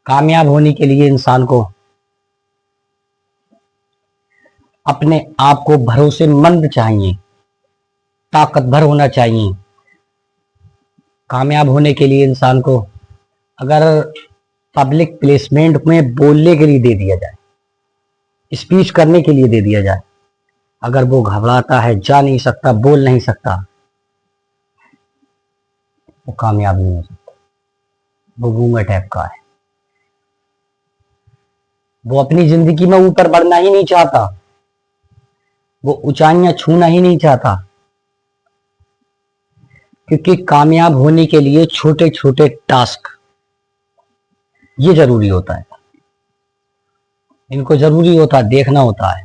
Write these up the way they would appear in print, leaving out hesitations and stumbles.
कामयाब होने के लिए इंसान को अपने आप को भरोसेमंद चाहिए, ताकतवर होना चाहिए। कामयाब होने के लिए इंसान को अगर पब्लिक प्लेसमेंट में बोलने के लिए दे दिया जाए, स्पीच करने के लिए दे दिया जाए, अगर वो घबराता है, जा नहीं सकता, बोल नहीं सकता, वो कामयाब नहीं हो सकता। वो गूंगा टाइप का है। वो अपनी जिंदगी में ऊपर बढ़ना ही नहीं चाहता, वो ऊंचाइयां छूना ही नहीं चाहता। क्योंकि कामयाब होने के लिए छोटे छोटे टास्क ये जरूरी होता है, इनको जरूरी होता है, देखना होता है।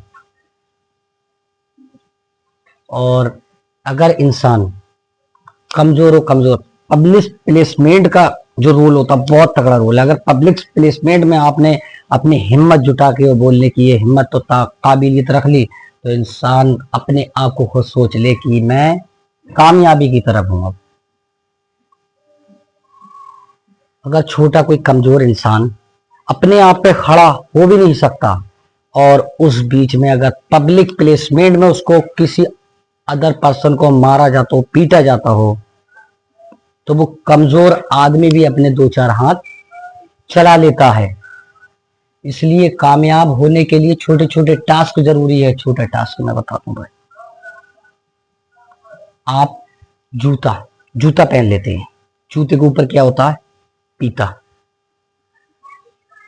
और अगर इंसान कमजोर हो, कमजोर, पब्लिक प्लेसमेंट का जो रोल होता है बहुत तगड़ा रोल है। अगर पब्लिक प्लेसमेंट में आपने अपनी हिम्मत जुटा के बोलने की ये हिम्मत तो काबिलियत रख ली, तो इंसान अपने आप को खुद सोच ले कि मैं कामयाबी की तरफ हूं। अब अगर छोटा कोई कमजोर इंसान अपने आप पे खड़ा हो भी नहीं सकता और उस बीच में अगर पब्लिक प्लेसमेंट में उसको किसी अदर पर्सन को मारा जाता हो, पीटा जाता हो, तो वो कमजोर आदमी भी अपने दो चार हाथ चला लेता है। इसलिए कामयाब होने के लिए छोटे छोटे टास्क जरूरी है। छोटा टास्क मैं बताता हूं भाई। आप जूता पहन लेते हैं, जूते के ऊपर क्या होता है? पीता।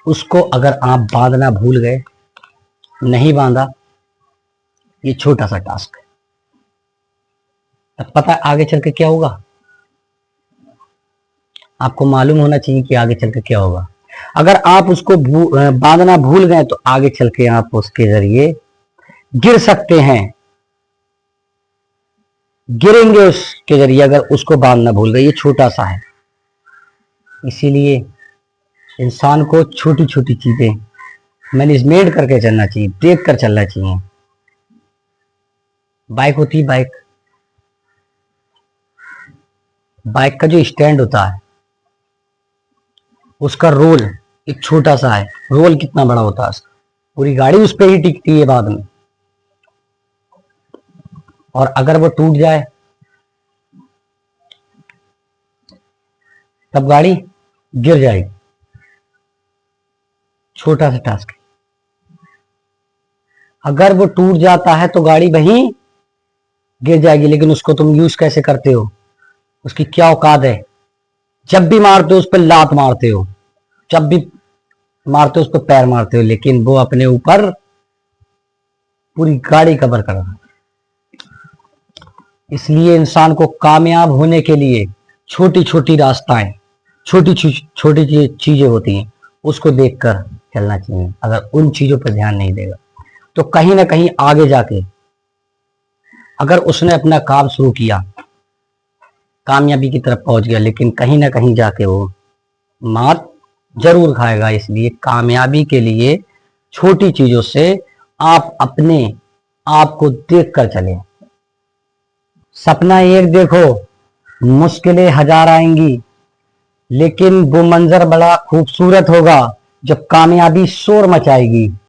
उसको अगर आप बांधना भूल गए, नहीं बांधा, ये छोटा सा टास्क है। अब पता है आगे चल के क्या होगा? आपको मालूम होना चाहिए कि आगे चल के क्या होगा। अगर आप उसको बांधना भूल गए तो आगे चल के आप उसके जरिए गिर सकते हैं, गिरेंगे उसके जरिए अगर उसको बांधना भूल गए। ये छोटा सा है। इसीलिए इंसान को छोटी छोटी चीजें मैनेजमेंट करके चलना चाहिए, देख कर चलना चाहिए। बाइक होती है, बाइक का जो स्टैंड होता है उसका रोल एक छोटा सा है, रोल कितना बड़ा होता है उसका? पूरी गाड़ी उस पर ही टिकती है बाद में। और अगर वो टूट जाए तब गाड़ी गिर जाएगी। छोटा सा टास्क है। अगर वो टूट जाता है तो गाड़ी वहीं गिर जाएगी, लेकिन उसको तुम यूज कैसे करते हो, उसकी क्या औकात है? जब भी मारते हो उस पर लात मारते हो, जब भी मारते हो उस पर पैर मारते हो, लेकिन वो अपने ऊपर पूरी गाड़ी कवर कर रहा है। इसलिए इंसान को कामयाब होने के लिए छोटी छोटी रास्ताएं, छोटी छोटी चीजें होती हैं, उसको देखकर चलना चाहिए। अगर उन चीजों पर ध्यान नहीं देगा तो कहीं ना कहीं आगे जाके अगर उसने अपना काम शुरू किया, कामयाबी की तरफ पहुंच गया, लेकिन कहीं ना कहीं जाके वो मात जरूर खाएगा। इसलिए कामयाबी के लिए छोटी चीजों से आप अपने आप को देख कर चलें। सपना एक देखो, मुश्किलें हजार आएंगी, लेकिन वो मंजर बड़ा खूबसूरत होगा जब कामयाबी शोर मचाएगी।